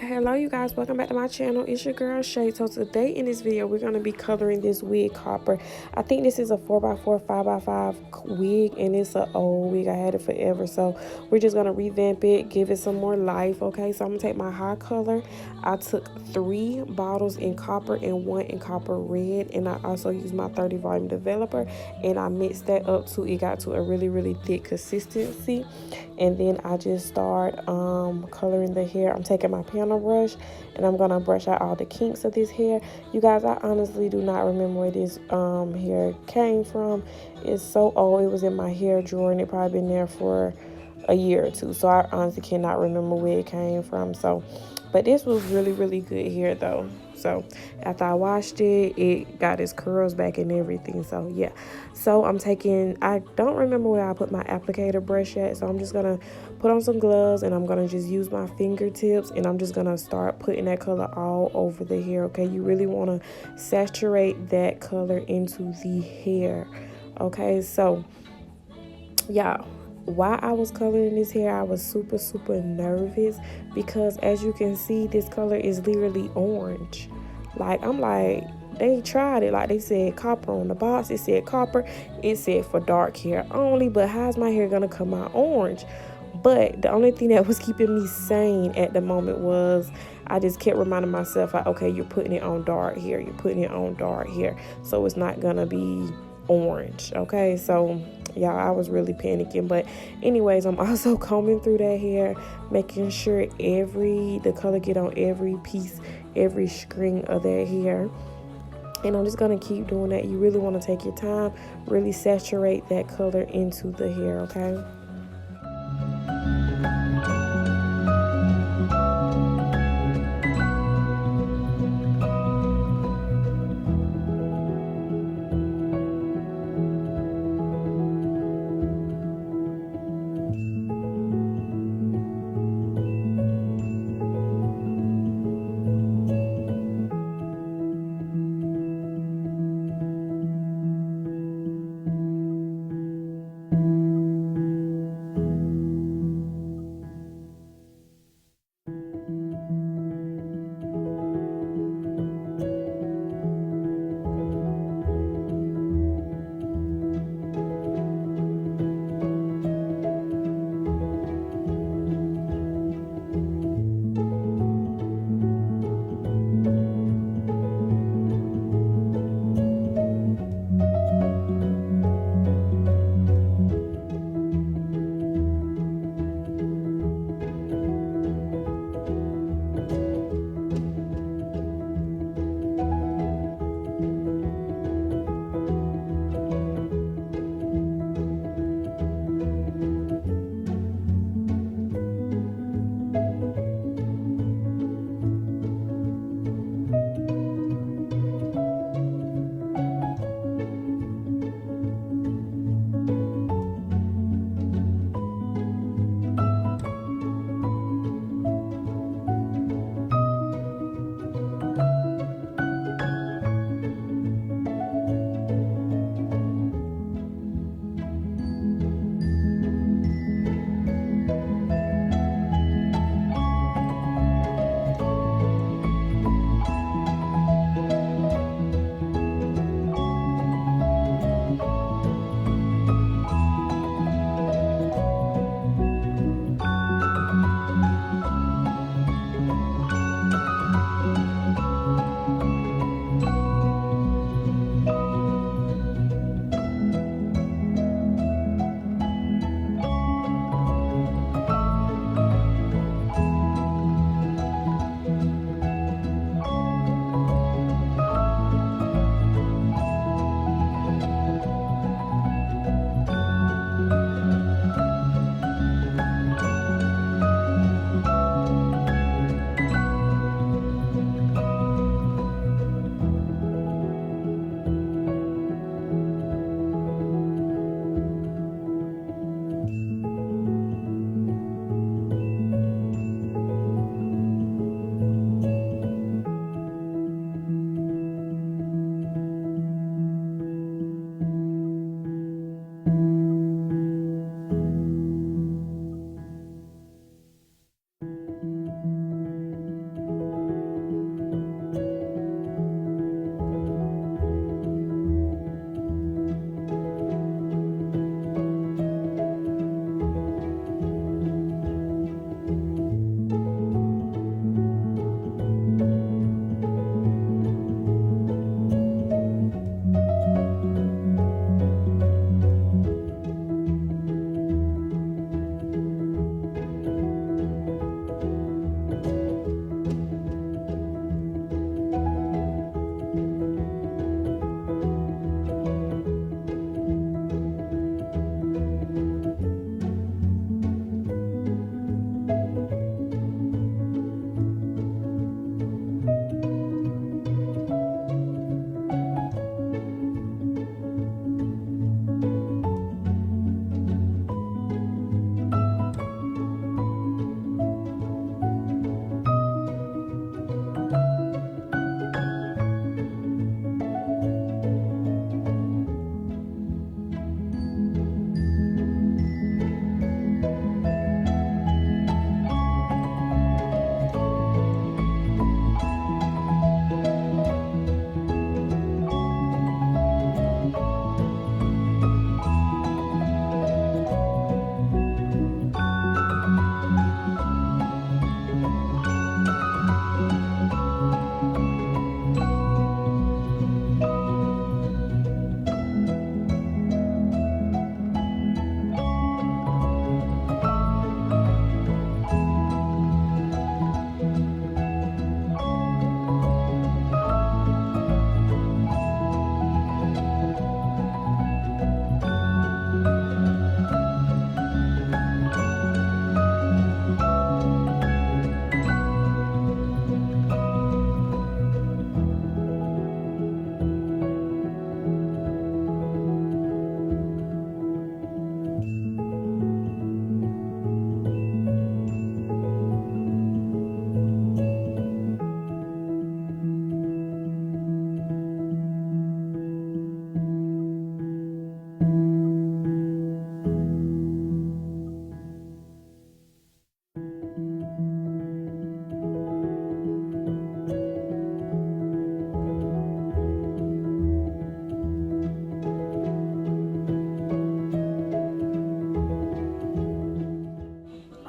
Hello you guys, welcome back to my channel. It's your girl Shay. So today in this video we're going to be coloring this wig copper. I think this is a 4x4 5x5 wig, and it's an old wig. I had it forever, so we're just going to revamp it, give it some more life. Okay, so I'm going to take my high color. I took 3 bottles in copper and 1 in copper red, and I also used my 30 volume developer, and I mixed that up to it got to a really thick consistency. And then I just start coloring the hair. I'm taking my panel brush and I'm gonna brush out all the kinks of this hair. You guys, I honestly do not remember where this hair came from. It's so old. It was in my hair drawer and it probably been there for a year or two, so I honestly cannot remember where it came from. So but this was really good hair though. So after I washed it, it got its curls back and everything. So yeah, so I don't remember where I put my applicator brush at, so I'm just gonna put on some gloves and I'm gonna just use my fingertips and I'm just gonna start putting that color all over the hair. Okay, you really want to saturate that color into the hair. Okay, so yeah, while I was coloring this hair, I was super nervous because as you can see, this color is literally orange. Like, I'm like, they tried it. Like, they said copper on the box. It said copper. It said for dark hair only. But how's my hair gonna come out orange? But the only thing that was keeping me sane at the moment was I just kept reminding myself, like, okay, you're putting it on dark hair. You're putting it on dark hair. So it's not gonna be orange. Okay, so yeah, I was really panicking. But anyways, I'm also combing through that hair, making sure the color get on every piece, every string of that hair. And I'm just gonna keep doing that. You really want to take your time, really saturate that color into the hair. Okay.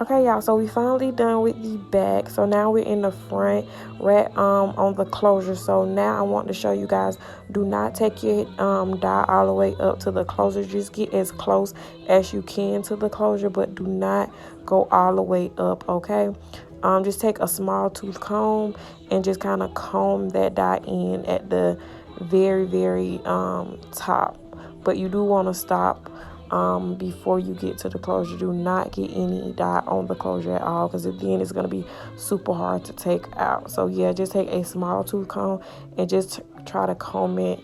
Okay, y'all, so we finally done with the back. So now we're in the front, right on the closure. So now I want to show you guys, do not take your dye all the way up to the closure. Just get as close as you can to the closure, but do not go all the way up, okay? Just take a small tooth comb and just kind of comb that dye in at the very top. But you do want to stop before you get to the closure. Do not get any dye on the closure at all, because then it's going to be super hard to take out. So yeah, just take a small tooth comb and just try to comb it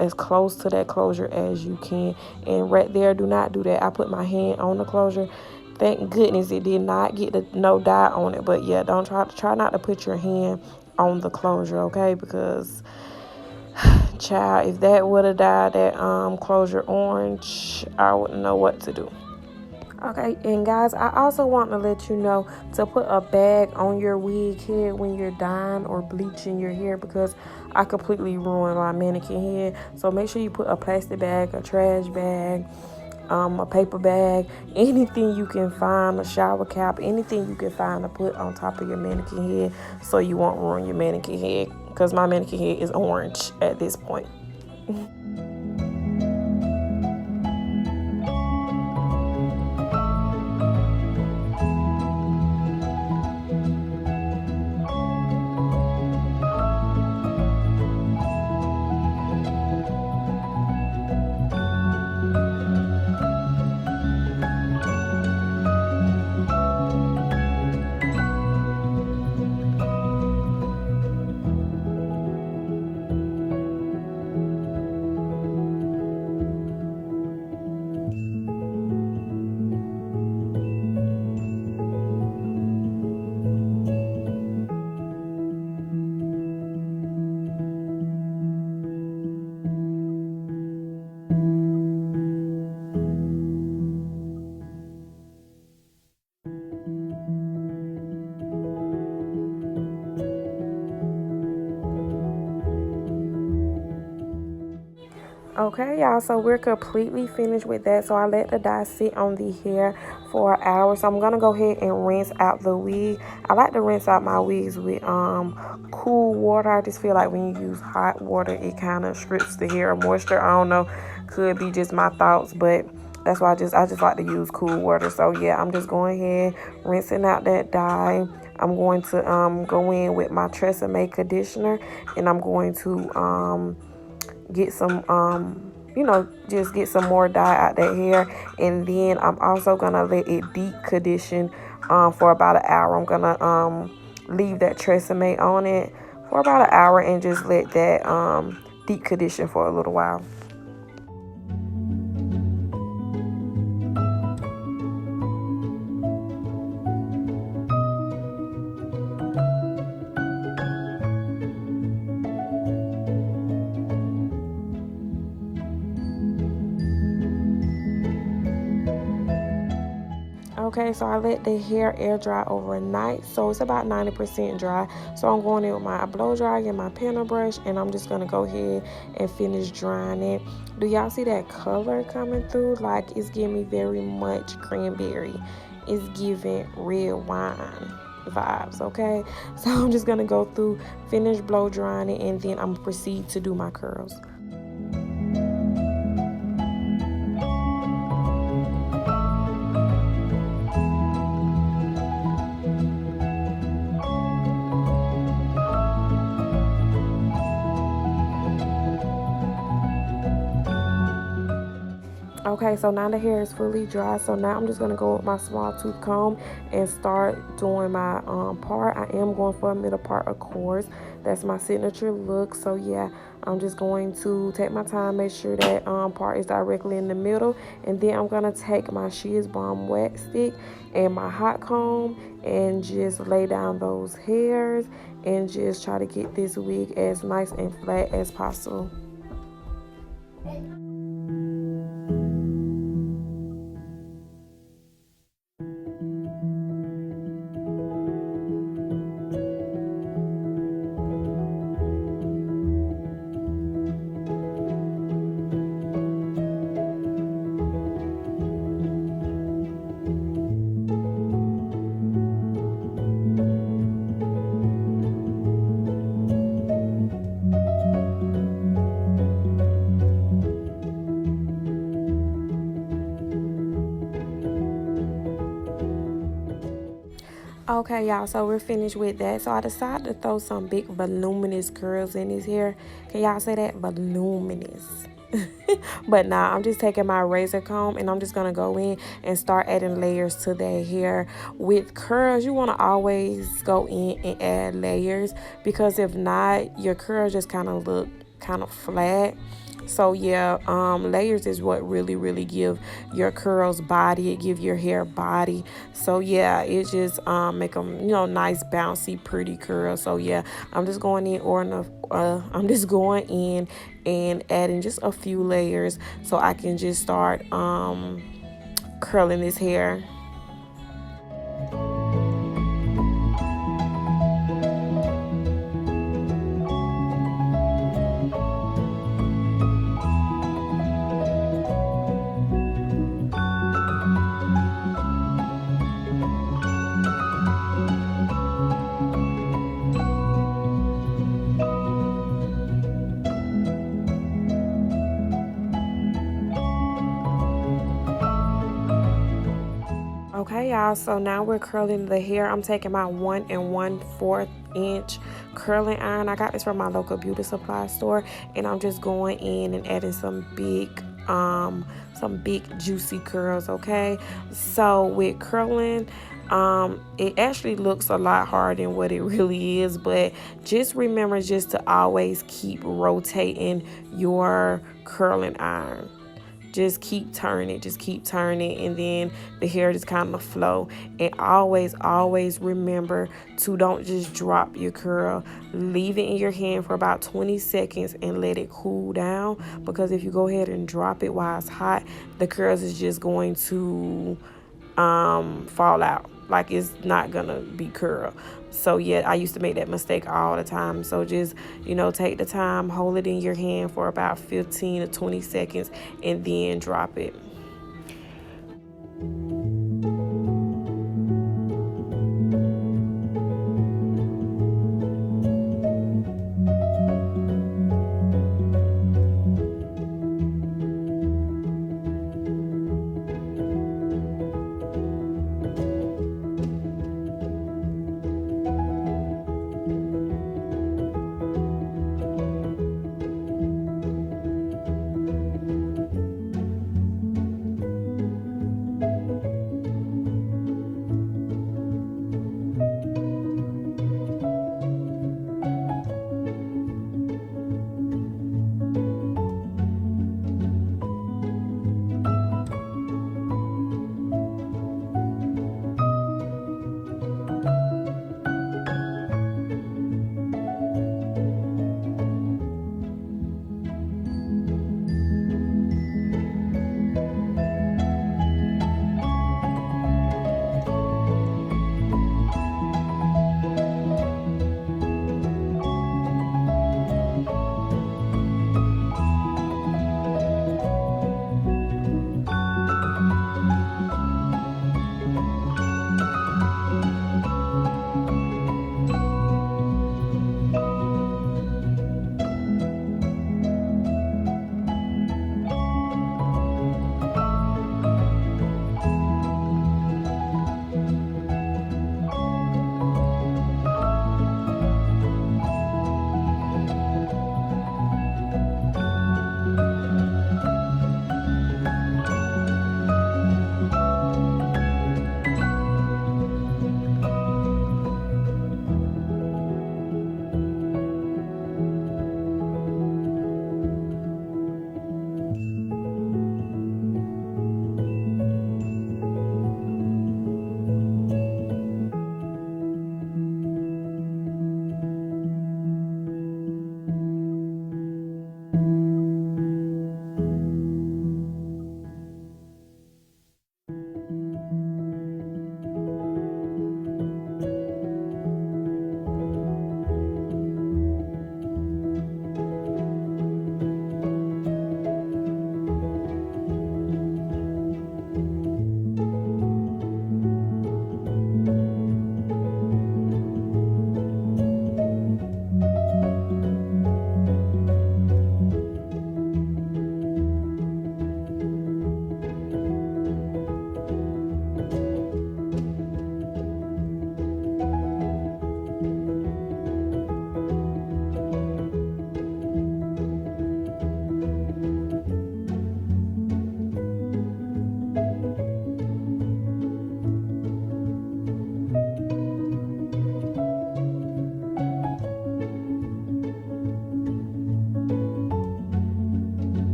as close to that closure as you can. And right there, do not do that. I put my hand on the closure. Thank goodness it did not get no dye on it. But yeah, don't try not to put your hand on the closure, okay? Because child, if that would have dyed that closure orange, I wouldn't know what to do. Okay, and guys, I also want to let you know to put a bag on your wig head when you're dyeing or bleaching your hair, because I completely ruined my mannequin head. So make sure you put a plastic bag, a trash bag, a paper bag, anything you can find, a shower cap, anything you can find to put on top of your mannequin head so you won't ruin your mannequin head, because my mannequin head is orange at this point. Okay, y'all, so we're completely finished with that. So I let the dye sit on the hair for an hour. So I'm gonna go ahead and rinse out the wig. I like to rinse out my wigs with cool water. I just feel like when you use hot water, it kind of strips the hair of moisture. I don't know, could be just my thoughts, but that's why I just like to use cool water. So yeah, I'm just going ahead rinsing out that dye. I'm going to go in with my Tresemme conditioner, and I'm going to get some just get some more dye out that hair. And then I'm also gonna let it deep condition for about an hour. I'm gonna leave that Tresemme on it for about an hour and just let that deep condition for a little while. Okay, so I let the hair air dry overnight, so it's about 90% dry. So I'm going in with my blow dryer and my pinner brush, and I'm just gonna go ahead and finish drying it. Do y'all see that color coming through? Like, it's giving me very much cranberry. It's giving red wine vibes. Okay, so I'm just gonna go through, finish blow drying it, and then I'm gonna proceed to do my curls. Okay, so now the hair is fully dry. So now I'm just going to go with my small tooth comb and start doing my part. I am going for a middle part, of course. That's my signature look. So yeah, I'm just going to take my time, make sure that part is directly in the middle. And then I'm going to take my Shears Balm wax stick and my hot comb and just lay down those hairs and just try to get this wig as nice and flat as possible. Okay, y'all, so we're finished with that. So I decided to throw some big voluminous curls in his hair. Can y'all say that? Voluminous. But nah, I'm just taking my razor comb and I'm just gonna go in and start adding layers to their hair. With curls, you want to always go in and add layers, because if not, your curls just kind of look kind of flat. So yeah, layers is what really give your curls body. It give your hair body. So yeah, it just make them, nice, bouncy, pretty curls. So yeah, I'm just going in, I'm just going in and adding just a few layers so I can just start curling this hair. Okay, y'all, so now we're curling the hair. I'm taking my 1 1/4 inch curling iron. I got this from my local beauty supply store, and I'm just going in and adding some big juicy curls. Okay, so with curling, it actually looks a lot harder than what it really is, but just remember just to always keep rotating your curling iron. Just keep turning, and then the hair just kind of flow. And always remember to don't just drop your curl. Leave it in your hand for about 20 seconds and let it cool down, because if you go ahead and drop it while it's hot, the curls is just going to fall out. Like, it's not gonna be curl. So yeah, I used to make that mistake all the time. So just, take the time, hold it in your hand for about 15 to 20 seconds, and then drop it.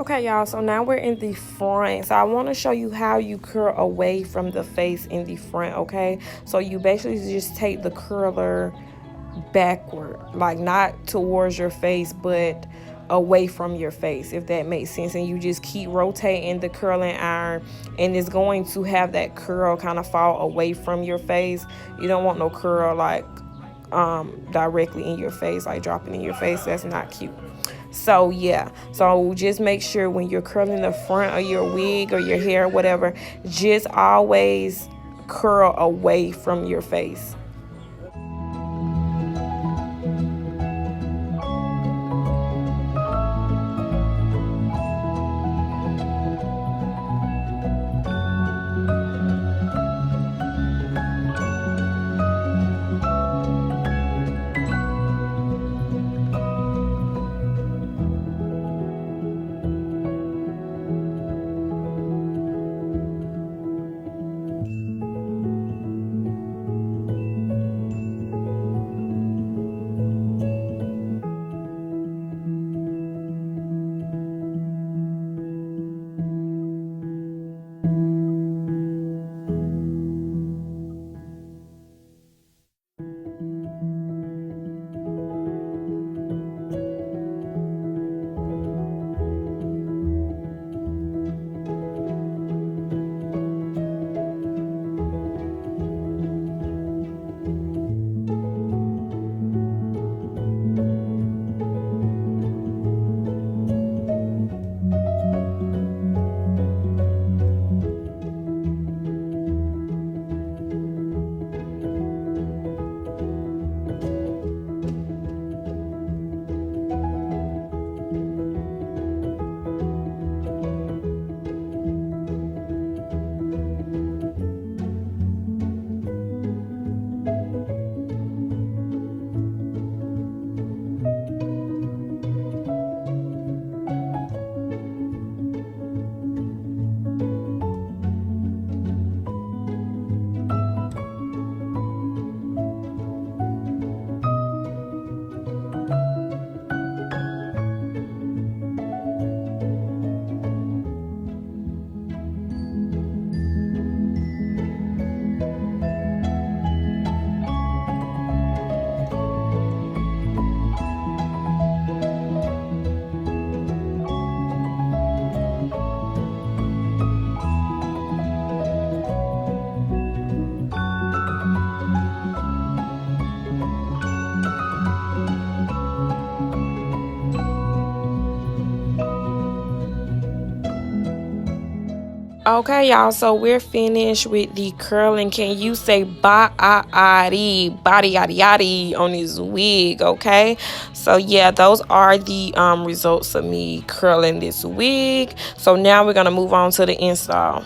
Okay, y'all, so now we're in the front. So I want to show you how you curl away from the face in the front, okay? So you basically just take the curler backward, like not towards your face, but away from your face, if that makes sense. And you just keep rotating the curling iron, and it's going to have that curl kind of fall away from your face. You don't want no curl like directly in your face, like dropping in your face. That's not cute. So yeah, so just make sure when you're curling the front of your wig or your hair or whatever, just always curl away from your face. Okay, y'all, so we're finished with the curling. Can you say body yaddy yaddy on this wig? Okay, so yeah, those are the results of me curling this wig. So now we're gonna move on to the install.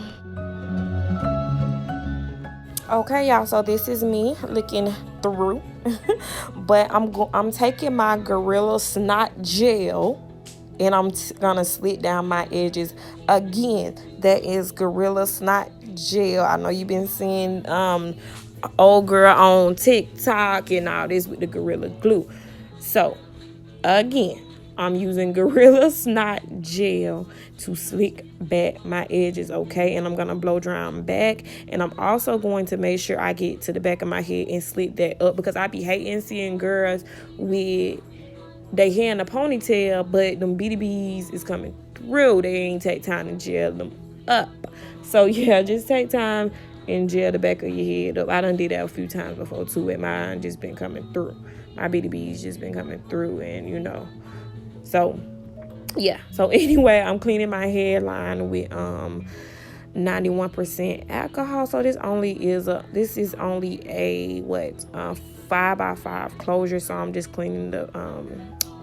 Okay, y'all, so this is me looking through. But I'm taking my Gorilla Snot gel, and I'm gonna slit down my edges again. That is Gorilla Snot gel. I know you've been seeing old girl on TikTok and all this with the Gorilla Glue. So again, I'm using Gorilla Snot gel to slick back my edges, okay? And I'm gonna blow dry them back. And I'm also going to make sure I get to the back of my head and slick that up, because I be hating seeing girls with they hair in a ponytail, but them BDBs is coming through. They ain't take time to gel them up. So yeah, just take time and gel the back of your head up. I done did that a few times before too, and mine just been coming through. My BDBs just been coming through, and you know. So yeah. So anyway, I'm cleaning my hairline with 91% alcohol. So this is only a 5x5 closure. So I'm just cleaning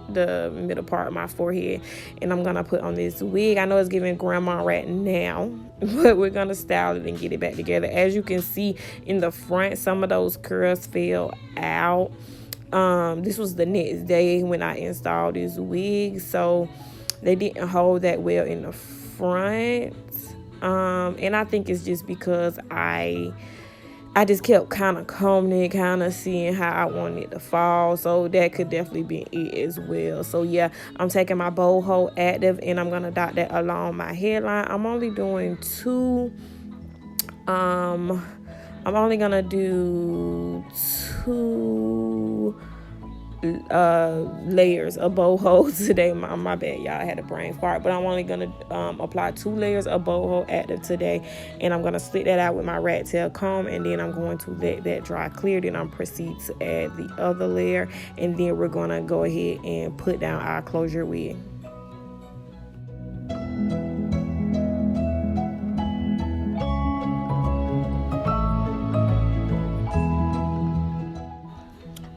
the middle part of my forehead, and I'm gonna put on this wig. I know it's giving grandma right now, but we're gonna style it and get it back together. As you can see in the front, some of those curls fell out. This was the next day when I installed this wig, so they didn't hold that well in the front. And I think it's just because I I just kept kind of combing it, kind of seeing how I wanted it to fall. So that could definitely be it as well. So yeah, I'm taking my boho active and I'm gonna dot that along my hairline. I'm only doing two. I'm only gonna do two layers of boho today. My bad, y'all, I had a brain fart, but I'm only gonna apply 2 layers of boho active today, and I'm gonna split that out with my rat tail comb, and then I'm going to let that dry clear. Then I'm proceed to add the other layer, and then we're gonna go ahead and put down our closure wig.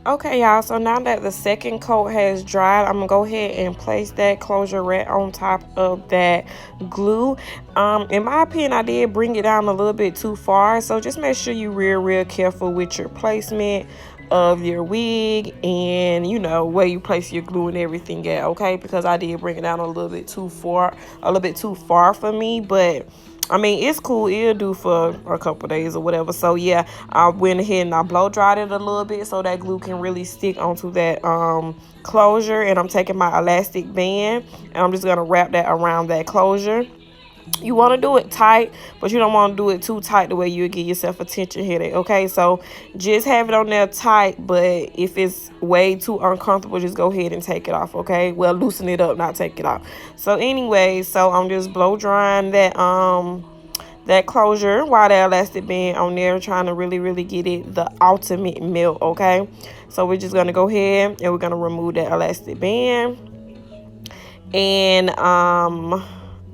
Okay, y'all, so now that the second coat has dried, I'm gonna go ahead and place that closure rat on top of that glue. In my opinion, I did bring it down a little bit too far, so just make sure you real careful with your placement of your wig, and you know where you place your glue and everything at, okay? Because I did bring it down a little bit too far for me, but I mean, it's cool. It'll do for a couple days or whatever. So yeah, I went ahead and I blow dried it a little bit so that glue can really stick onto that closure. And I'm taking my elastic band and I'm just gonna wrap that around that closure. You want to do it tight, but you don't want to do it too tight the way you would give yourself a tension headache, okay? So just have it on there tight, but if it's way too uncomfortable, just go ahead and take it off, okay? Well, loosen it up, not take it off. So anyway, so I'm just blow drying that closure while that elastic band on there, trying to really get it the ultimate melt, okay? So we're just gonna go ahead and we're gonna remove that elastic band, and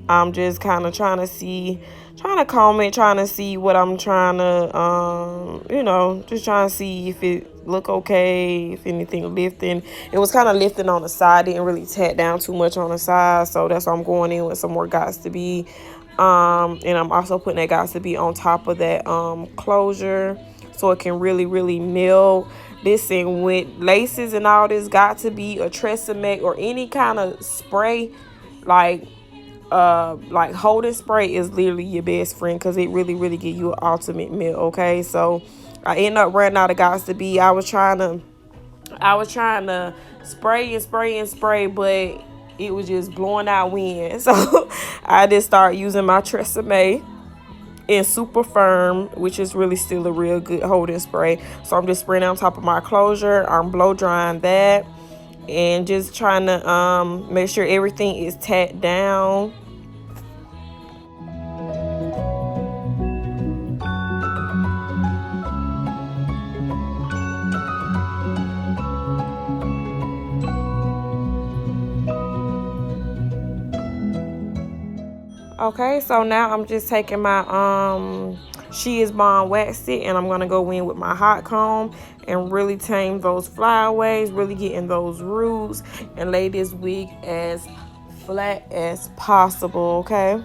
I'm just kind of trying to comb it, trying to see what I'm trying to, just trying to see if it look okay, if anything lifting. It was kind of lifting on the side, didn't really tat down too much on the side, so that's why I'm going in with some more Gots to Be. And I'm also putting that Gots to Be on top of that closure so it can really meld. Listen, with laces and all this Got to Be a Tresemme or any kind of spray, like holding spray is literally your best friend, because it really give you an ultimate meal, okay? So I ended up running out of Gots to Be. I was trying to spray, but it was just blowing out wind. So I just started using my Tresemme in Super Firm, which is really still a real good holding spray. So I'm just spraying on top of my closure. I'm blow drying that and just trying to make sure everything is tacked down. Okay, so now I'm just taking my She Is Bond Wax Stick, and I'm gonna go in with my hot comb and really tame those flyaways, really get in those roots and lay this wig as flat as possible, okay?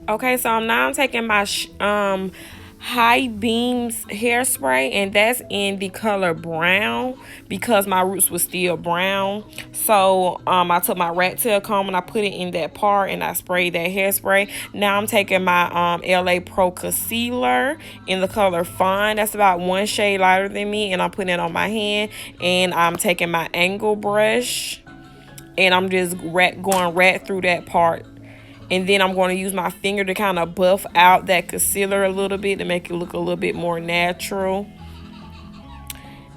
Okay, so I'm taking my High Beams hairspray, and that's in the color brown because my roots was still brown. So I took my rat tail comb and I put it in that part and I sprayed that hairspray. Now I'm taking my LA Pro concealer in the color Fawn. That's about one shade lighter than me, and I'm putting it on my hand. And I'm taking my angle brush and I'm just going right through that part. And then I'm going to use my finger to kind of buff out that concealer a little bit to make it look a little bit more natural.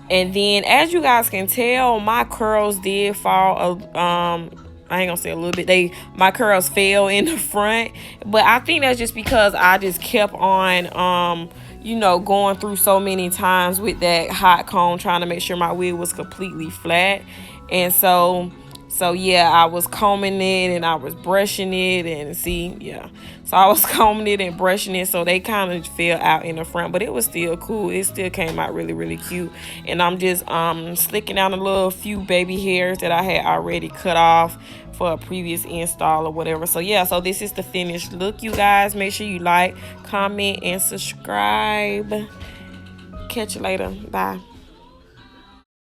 And then, as you guys can tell, my curls did fall. I ain't gonna say a little bit. My curls fell in the front, but I think that's just because I just kept on, you know, going through so many times with that hot comb, trying to make sure my wig was completely flat. And so yeah, I was combing it and I was brushing it, and see, yeah. So I was combing it and brushing it, so they kind of fell out in the front, but it was still cool. It still came out really, really cute. And I'm just slicking down a little few baby hairs that I had already cut off for a previous install or whatever. So yeah, so this is the finished look, you guys. Make sure you like, comment, and subscribe. Catch you later. Bye.